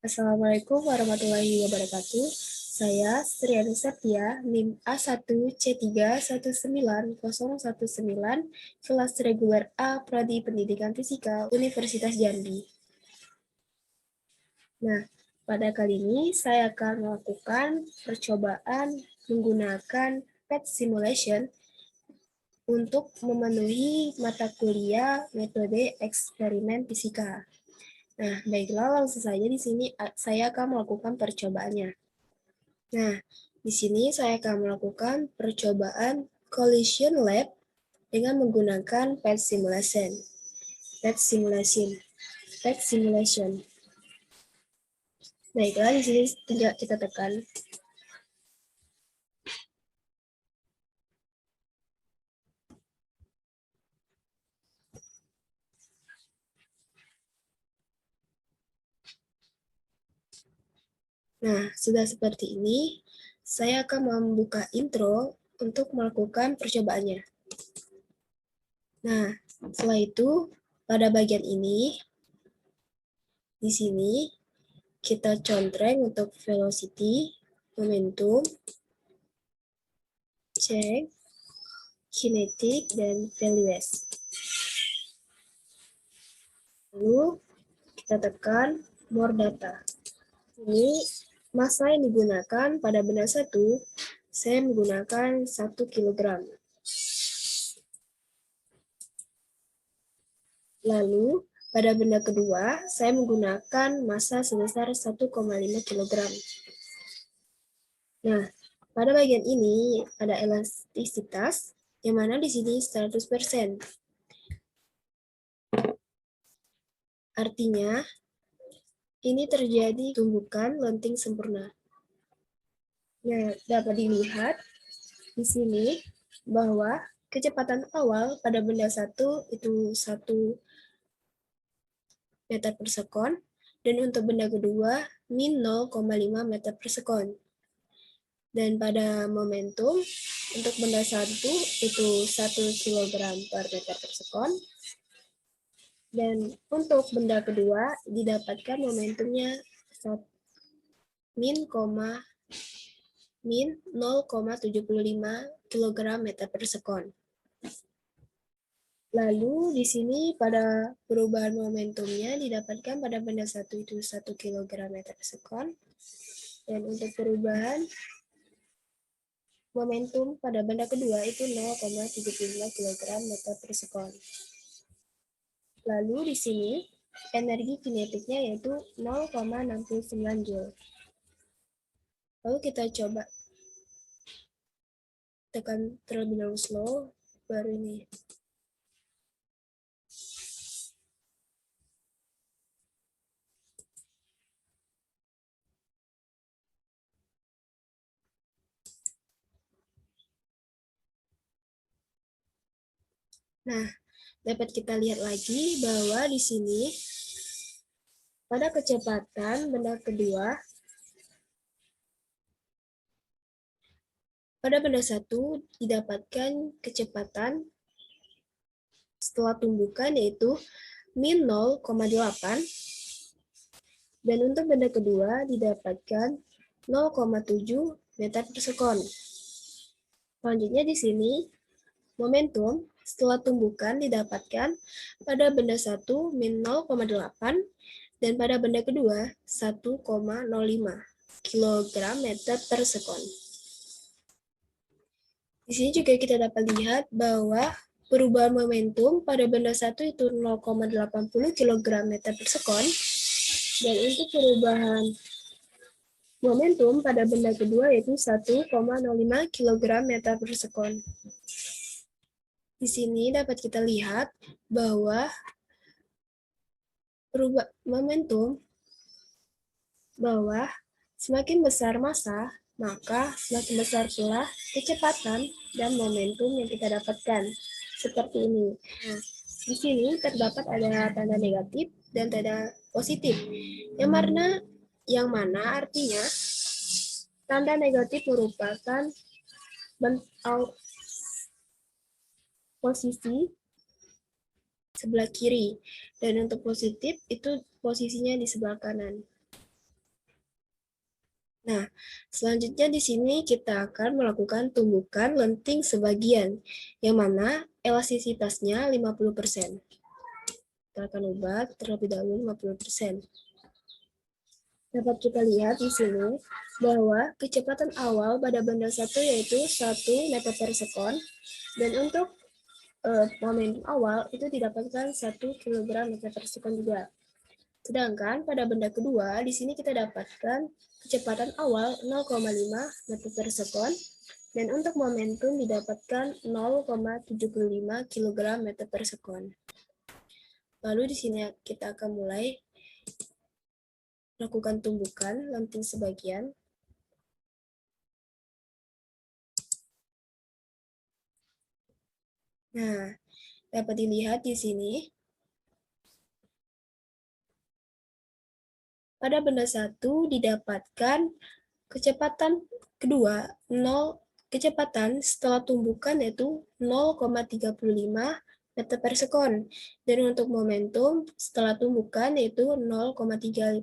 Assalamualaikum warahmatullahi wabarakatuh. Saya Striani Septia, NIM A1C3190019, kelas reguler A, Prodi Pendidikan Fisika, Universitas Jambi. Nah, pada kali ini saya akan melakukan percobaan menggunakan PET simulation untuk memenuhi mata kuliah metode eksperimen fisika. Nah, baiklah, langsung saja di sini saya akan melakukan percobaannya. Nah, di sini saya akan melakukan percobaan collision lab dengan menggunakan PET simulation. PET simulation. PET simulation. Baiklah, di sini kita tekan. Nah, sudah seperti ini, saya akan membuka intro untuk melakukan percobaannya. Nah, setelah itu, pada bagian ini, di sini, kita contreng untuk velocity, momentum, check, kinetic, dan values. Lalu, kita tekan more data. Ini massa yang digunakan pada benda satu, saya menggunakan 1 kg. Lalu, pada benda kedua, saya menggunakan massa sebesar 1,5 kg. Nah, pada bagian ini ada elastisitas, yang mana di sini 100%. Artinya, ini terjadi tumbukan lenting sempurna. Nah, dapat dilihat di sini bahwa kecepatan awal pada benda satu itu 1 meter per sekon, dan untuk benda kedua min 0,5 meter per sekon. Dan pada momentum, untuk benda satu itu 1 kg per meter per sekon, dan untuk benda kedua didapatkan momentumnya min 0,75 kg meter per sekon. Lalu di sini pada perubahan momentumnya didapatkan pada benda satu itu 1 kg meter per sekon, dan untuk perubahan momentum pada benda kedua itu 0,75 kg meter per sekon. Lalu di sini energi kinetiknya yaitu 0,69 Joule. Lalu kita coba tekan terlebih dahulu slow, baru ini. Nah, dapat kita lihat lagi bahwa di sini pada kecepatan benda kedua, pada benda satu didapatkan kecepatan setelah tumbukan yaitu min 0,8, dan untuk benda kedua didapatkan 0,7 meter per sekon. Selanjutnya di sini momentum setelah tumbukan didapatkan pada benda satu min 0,8, dan pada benda kedua 1,05 kg meter per sekon. Di sini juga kita dapat lihat bahwa perubahan momentum pada benda satu itu 0,80 kg meter per sekon, dan untuk perubahan momentum pada benda kedua yaitu 1,05 kg meter per sekon. Di sini dapat kita lihat bahwa momentum bahwa semakin besar massa, maka semakin besar pula kecepatan dan momentum yang kita dapatkan. Seperti ini. Nah, di sini terdapat ada tanda negatif dan tanda positif. Yang mana artinya tanda negatif merupakan posisi sebelah kiri, dan untuk positif itu posisinya di sebelah kanan. Nah, selanjutnya di sini kita akan melakukan tumbukan lenting sebagian, yang mana elastisitasnya 50%. Kita akan ubah terlebih dahulu 50%. Dapat kita lihat di sini bahwa kecepatan awal pada benda satu yaitu 1 meter per sekon, dan untuk momentum awal itu didapatkan 1 kg meter per sekon juga. Sedangkan pada benda kedua, di sini kita dapatkan kecepatan awal 0,5 meter per sekon, dan untuk momentum didapatkan 0,75 kg meter per sekon. Lalu di sini kita akan mulai melakukan tumbukan lenting sebagian. Nah, dapat dilihat di sini, pada benda satu didapatkan kecepatan kedua, kecepatan setelah tumbukan yaitu 0,35 meter per sekon. Dan untuk momentum setelah tumbukan yaitu 0,35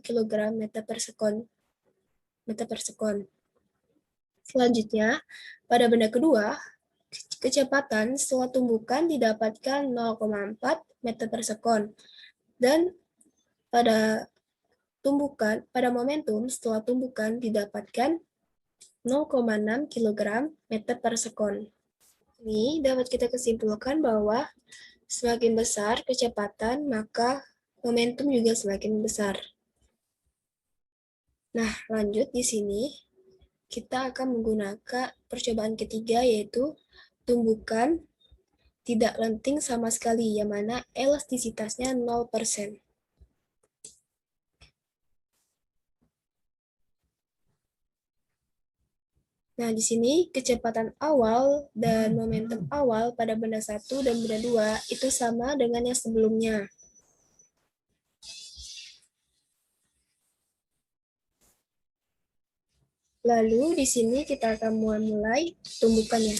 kg meter per sekon. Selanjutnya, pada benda kedua, kecepatan setelah tumbukan didapatkan 0,4 meter per sekon. Dan pada momentum setelah tumbukan didapatkan 0,6 kg meter per sekon. Ini dapat kita kesimpulkan bahwa semakin besar kecepatan, maka momentum juga semakin besar. Nah, lanjut di sini kita akan menggunakan percobaan ketiga, yaitu tumbukan tidak lenting sama sekali, yang mana elastisitasnya 0%. Nah, di sini kecepatan awal dan momentum awal pada benda satu dan benda dua itu sama dengan yang sebelumnya. Lalu di sini kita akan mulai tumbukannya.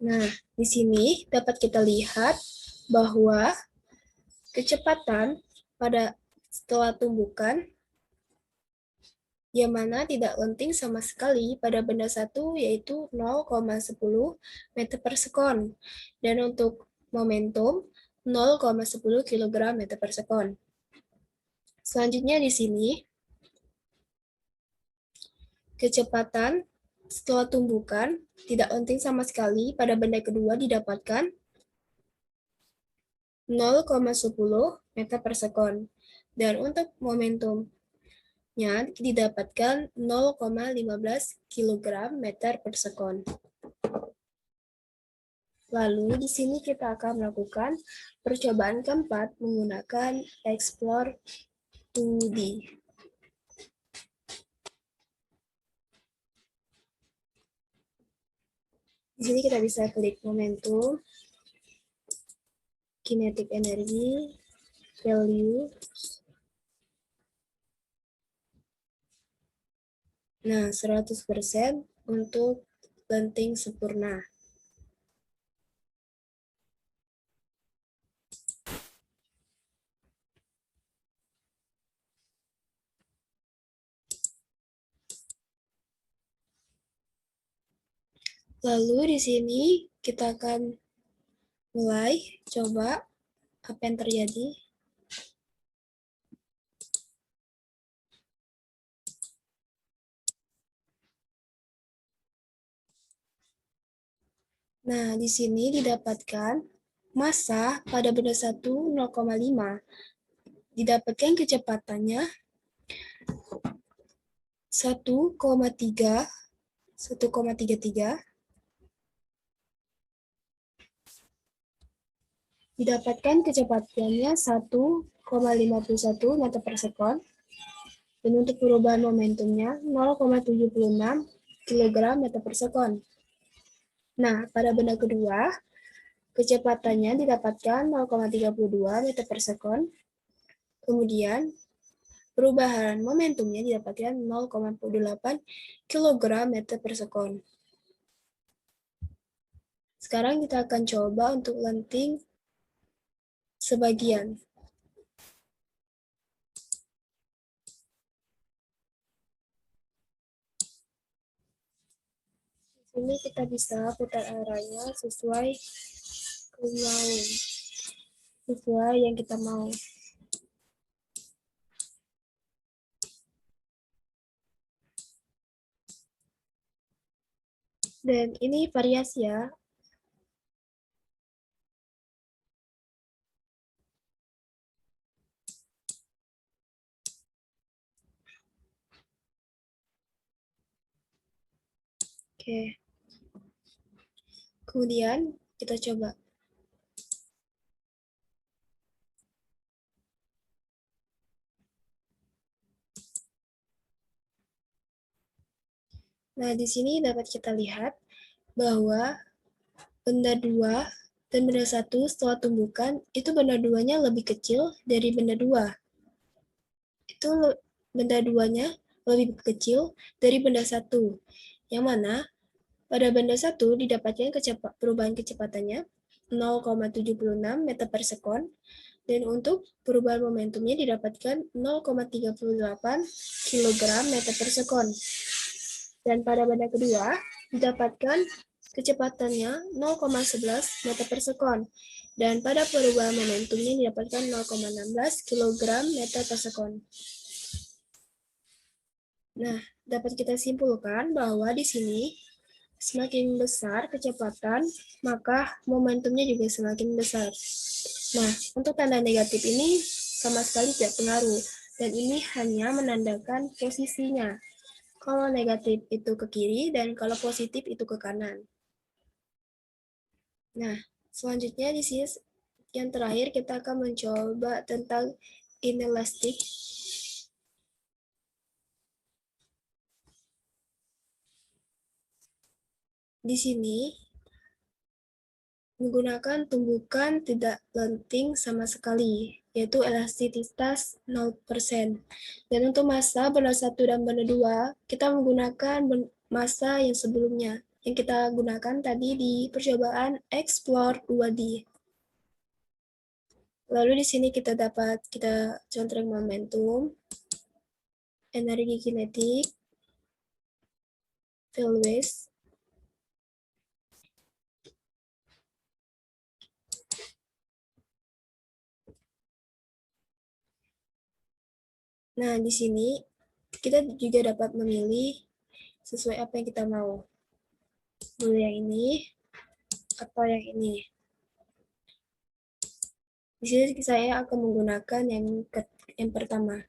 Nah, di sini dapat kita lihat bahwa kecepatan pada setelah tumbukan yang mana tidak lenting sama sekali pada benda satu yaitu 0,10 meter per sekon. Dan untuk momentum 0,10 kg meter per sekon. Selanjutnya di sini kecepatan setelah tumbukan tidak lenting sama sekali pada benda kedua didapatkan 0,10 meter per sekon. Dan untuk momentumnya didapatkan 0,15 kg meter per sekon. Lalu di sini kita akan melakukan percobaan keempat menggunakan Explore 2D. Di sini kita bisa klik momentum, kinetic energy, value. Nah, 100% untuk lenting sempurna. Lalu di sini kita akan mulai coba apa yang terjadi. Nah, di sini didapatkan massa pada benda satu 0,5. Didapatkan kecepatannya 1,33. Didapatkan kecepatannya 1,51 meter per sekon. Dan untuk perubahan momentumnya 0,76 kg meter per sekon. Nah, pada benda kedua, kecepatannya didapatkan 0,32 meter per sekon. Kemudian, perubahan momentumnya didapatkan 0,8 kg meter per sekon. Sekarang kita akan coba untuk lenting sebagian. Di sini kita bisa putar arahnya sesuai yang kita mau. Dan ini variasi ya. Oke. Kemudian kita coba. Nah, di sini dapat kita lihat bahwa benda 2 dan benda 1 setelah tumbukan, itu benda 2-nya lebih kecil dari benda 2. Itu benda 2-nya lebih kecil dari benda 1. Yang mana pada benda 1 didapatkan perubahan kecepatannya 0,76 meter per sekon, dan untuk perubahan momentumnya didapatkan 0,38 kg meter per sekon. Dan pada benda kedua didapatkan kecepatannya 0,11 meter per sekon. Dan pada perubahan momentumnya didapatkan 0,16 kg meter per sekon. Nah, dapat kita simpulkan bahwa di sini semakin besar kecepatan, maka momentumnya juga semakin besar. Nah, untuk tanda negatif ini sama sekali tidak pengaruh, dan ini hanya menandakan posisinya. Kalau negatif itu ke kiri, dan kalau positif itu ke kanan. Nah, selanjutnya di sini yang terakhir kita akan mencoba tentang inelastik. Di sini menggunakan tumbukan tidak lenting sama sekali, yaitu elastisitas 0%. Dan untuk massa benda 1 dan benda 2, kita menggunakan massa yang sebelumnya, yang kita gunakan tadi di percobaan Explore 2D. Lalu di sini kita contreng momentum, energi kinetik, field waste, nah, di sini kita juga dapat memilih sesuai apa yang kita mau. Dulu yang ini atau yang ini. Di sini saya akan menggunakan yang pertama.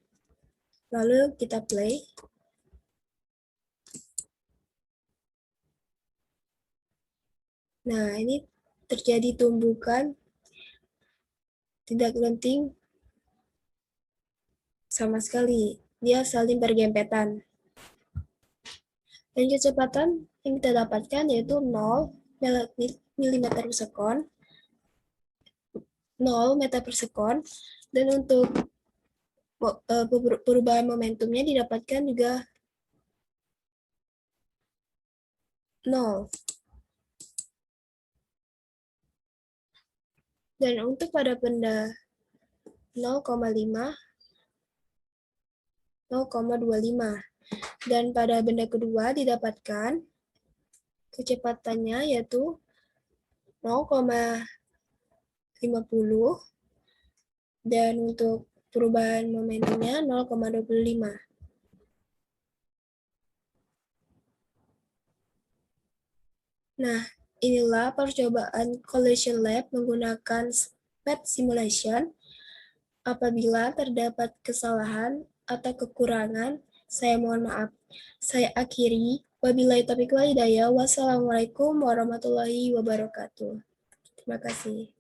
Lalu kita play. Nah, ini terjadi tumbukan tidak lenting sama sekali. Dia saling bergempetan. Dan kecepatan yang kita dapatkan yaitu 0 mm per sekon, 0 meter per sekon, dan untuk perubahan momentumnya didapatkan juga 0. Dan untuk pada benda 0,5, 0,25. Dan pada benda kedua didapatkan kecepatannya yaitu 0,50, dan untuk perubahan momentumnya 0,25. Nah, inilah percobaan Collision Lab menggunakan PET simulation. Apabila terdapat kesalahan atau kekurangan, saya mohon maaf. Saya akhiri. Wabillahi taufiq wal hidayah. Wassalamualaikum warahmatullahi wabarakatuh. Terima kasih.